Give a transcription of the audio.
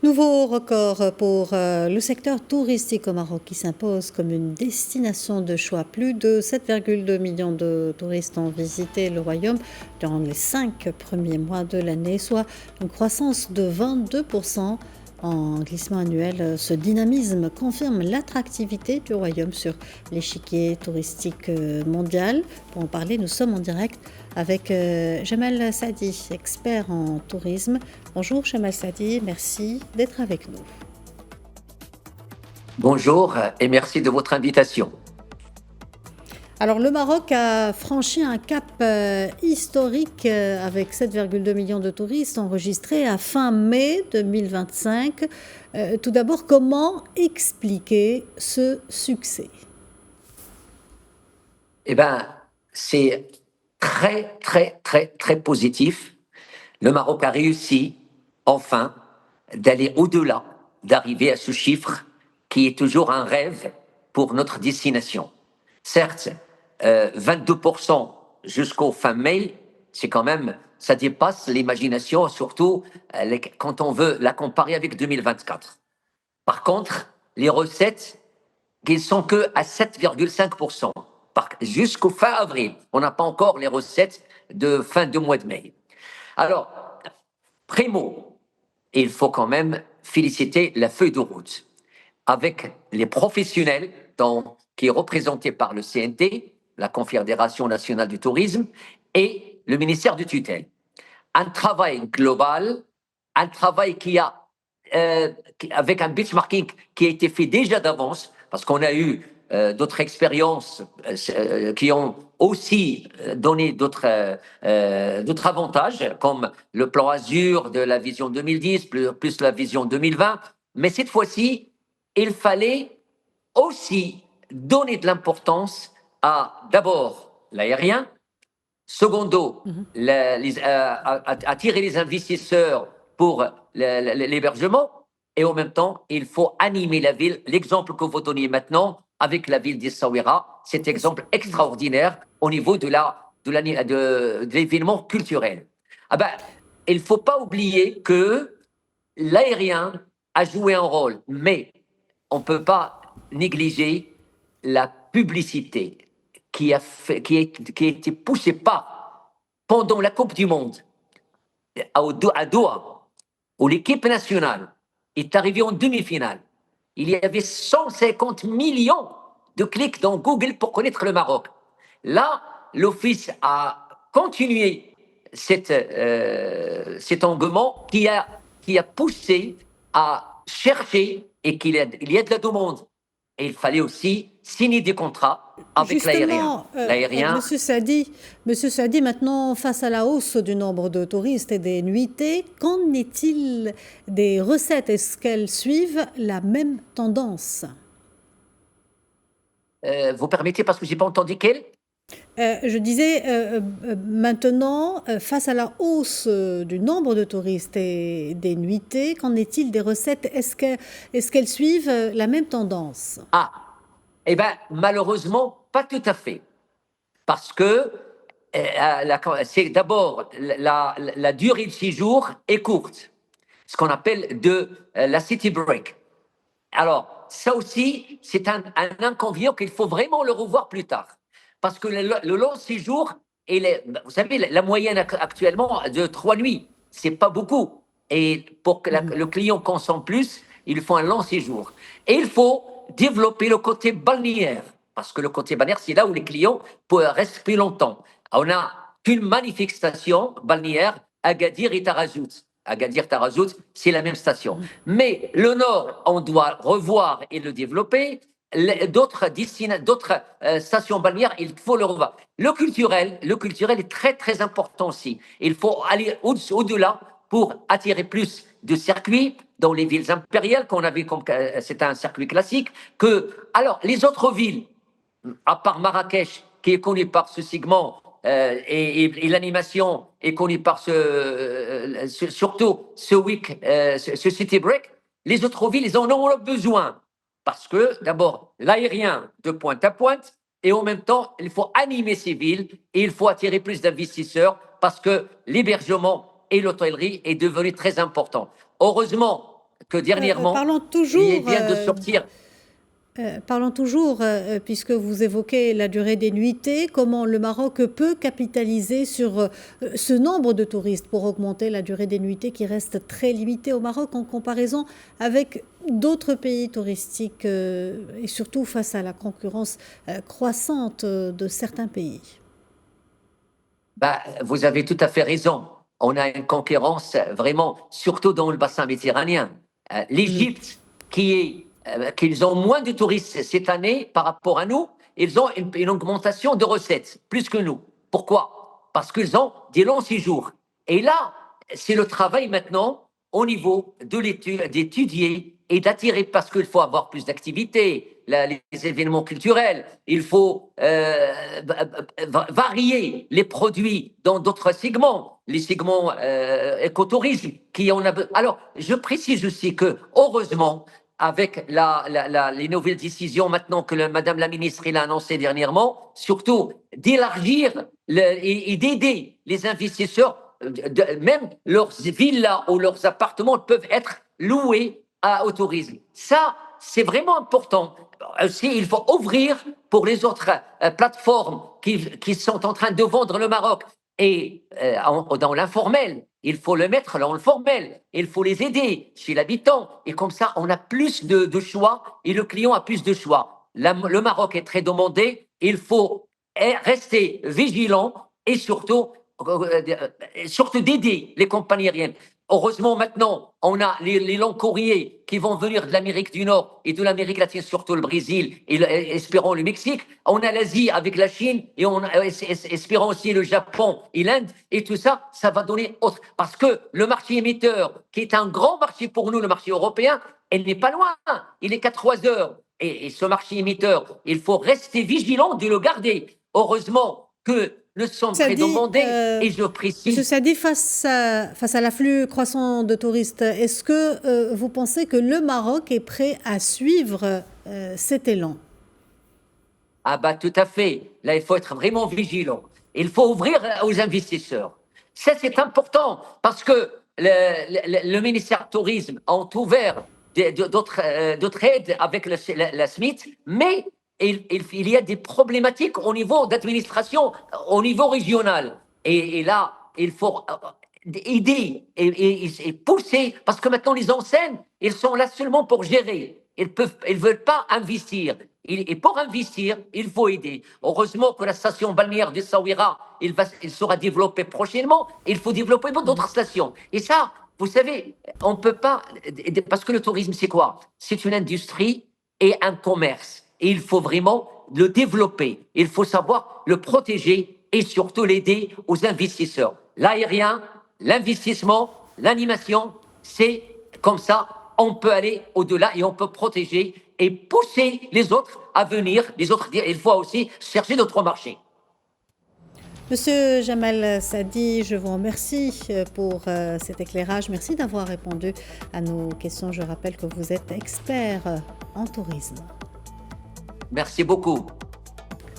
Nouveau record pour le secteur touristique au Maroc qui s'impose comme une destination de choix. Plus de 7,2 millions de touristes ont visité le royaume durant les 5 premiers mois de l'année, soit une croissance de 22% en glissement annuel. Ce dynamisme confirme l'attractivité du royaume sur l'échiquier touristique mondial. Pour en parler, nous sommes en direct avec Jamal Sadi, expert en tourisme. Bonjour Jamal Sadi, merci d'être avec nous. Bonjour et merci de votre invitation. Alors le Maroc a franchi un cap historique avec 7,2 millions de touristes enregistrés à fin mai 2025. Tout d'abord, comment expliquer ce succès? Eh bien, c'est très positif. Le Maroc a réussi, enfin, d'aller au-delà, d'arriver à ce chiffre qui est toujours un rêve pour notre destination. Certes, 22% jusqu'au fin mai, c'est quand même, ça dépasse l'imagination, surtout quand on veut la comparer avec 2024. Par contre, les recettes, qui sont que à 7,5%. Jusqu'au fin avril. On n'a pas encore les recettes de fin de mois de mai. Alors, primo, il faut quand même féliciter la feuille de route avec les professionnels qui est représenté par le CNT, la Confédération nationale du tourisme, et le ministère du tutelle. Un travail global, un travail avec un benchmarking qui a été fait déjà d'avance, parce qu'on a eu d'autres expériences qui ont aussi donné d'autres avantages, comme le plan Azur de la vision 2010, plus la vision 2020. Mais cette fois-ci, il fallait aussi donner de l'importance à d'abord l'aérien, secondo, attirer les investisseurs pour l'hébergement, et en même temps, il faut animer la ville. L'exemple que vous donniez maintenant avec la ville d'Essaouira, c'est un exemple extraordinaire au niveau de l'événement culturel. Ah ben, il ne faut pas oublier que l'aérien a joué un rôle, mais on ne peut pas négliger la publicité qui a été poussée pendant la Coupe du Monde à Doha, où l'équipe nationale est arrivée en demi-finale. Il y avait 150 millions de clics dans Google pour connaître le Maroc. Là, l'Office a continué cet engouement qui a poussé à chercher et qu'il y a de la demande. Et il fallait aussi signer des contrats avec l'aérien. Monsieur Sadi, maintenant, face à la hausse du nombre de touristes et des nuitées, qu'en est-il des recettes? Est-ce qu'elles suivent la même tendance? Vous permettez, parce que je n'ai pas entendu quelle? Je disais, maintenant, face à la hausse du nombre de touristes et des nuitées, qu'en est-il des recettes? Est-ce qu'elles suivent la même tendance? Ah, eh bien, malheureusement, pas tout à fait. Parce que c'est d'abord la durée de séjour est courte, ce qu'on appelle la city break. Alors, ça aussi, c'est un inconvénient qu'il faut vraiment le revoir plus tard. Parce que le long séjour, vous savez, la moyenne actuellement de 3 nuits, c'est pas beaucoup. Et pour que le client consomme plus, il faut un long séjour. Et il faut développer le côté balnéaire. Parce que le côté balnéaire, c'est là où les clients peuvent rester plus longtemps. On a une magnifique station balnéaire, Agadir et Tarazout. Agadir, Tarazout, c'est la même station. Mais le Nord, on doit revoir et le développer. D'autres stations balnéaires, il faut le revoir. Le culturel est très important aussi. Il faut aller au-delà pour attirer plus de circuits dans les villes impériales qu'on avait comme c'est un circuit classique. Alors, les autres villes, à part Marrakech, qui est connue par ce segment, et l'animation est connue par surtout ce city break, les autres villes, ils en ont besoin. Parce que, d'abord, l'aérien de pointe à pointe, et en même temps, il faut animer ces villes et il faut attirer plus d'investisseurs parce que l'hébergement et l'hôtellerie est devenu très important. Heureusement, que dernièrement, Parlons il toujours, vient de sortir. puisque vous évoquez la durée des nuitées, comment le Maroc peut capitaliser sur ce nombre de touristes pour augmenter la durée des nuitées qui reste très limitée au Maroc en comparaison avec d'autres pays touristiques et surtout face à la concurrence croissante de certains pays. Bah, vous avez tout à fait raison. On a une concurrence vraiment, surtout dans le bassin méditerranéen. Mhm. L'Égypte, qu'ils ont moins de touristes cette année par rapport à nous, ils ont une augmentation de recettes, plus que nous. Pourquoi? Parce qu'ils ont des longs séjours. Et là, c'est le travail maintenant au niveau de l'étude, d'étudier et d'attirer, parce qu'il faut avoir plus d'activités, les événements culturels, il faut varier les produits dans d'autres segments, les segments écotourisme qui en a. Alors, je précise aussi que, heureusement, avec les nouvelles décisions maintenant que Madame la ministre a annoncé dernièrement, surtout d'élargir et d'aider les investisseurs, même leurs villas ou leurs appartements peuvent être loués au tourisme. Ça, c'est vraiment important. Aussi, il faut ouvrir pour les autres plateformes qui sont en train de vendre le Maroc. Et dans l'informel, il faut le mettre dans le formel. Il faut les aider chez l'habitant. Et comme ça, on a plus de choix et le client a plus de choix. Le Maroc est très demandé. Il faut rester vigilant et surtout d'aider les compagnies aériennes. Heureusement, maintenant, on a les longs courriers qui vont venir de l'Amérique du Nord et de l'Amérique latine, surtout le Brésil et espérons le Mexique. On a l'Asie avec la Chine et espérons aussi le Japon et l'Inde. Et tout ça, ça va donner autre. Parce que le marché émetteur, qui est un grand marché pour nous, le marché européen, elle n'est pas loin. Il est qu'à 3 heures. Et ce marché émetteur, il faut rester vigilant de le garder. Heureusement que nous sommes très Sadi, demandés et je Monsieur précise. Sadi, face à l'afflux croissant de touristes, est-ce que vous pensez que le Maroc est prêt à suivre cet élan? Ah bah tout à fait. Là, il faut être vraiment vigilant. Il faut ouvrir aux investisseurs. Ça, c'est important parce que le ministère du Tourisme a ouvert d'autres aides avec la SMIT, mais il y a des problématiques au niveau d'administration, au niveau régional. Et là, il faut aider et pousser parce que maintenant, les enseignes, ils sont là seulement pour gérer. Ils veulent pas investir. Et pour investir, il faut aider. Heureusement que la station balnéaire de Saouira, il sera développée prochainement. Il faut développer d'autres stations. Et ça, vous savez, on peut pas, parce que le tourisme, c'est quoi? C'est une industrie et un commerce. Et il faut vraiment le développer. Il faut savoir le protéger et surtout l'aider aux investisseurs. L'aérien, l'investissement, l'animation, c'est comme ça, on peut aller au-delà et on peut protéger et pousser les autres à venir. Les autres, il faut aussi chercher d'autres marchés. Monsieur Jamal Sadi, je vous remercie pour cet éclairage. Merci d'avoir répondu à nos questions. Je rappelle que vous êtes expert en tourisme. Merci beaucoup.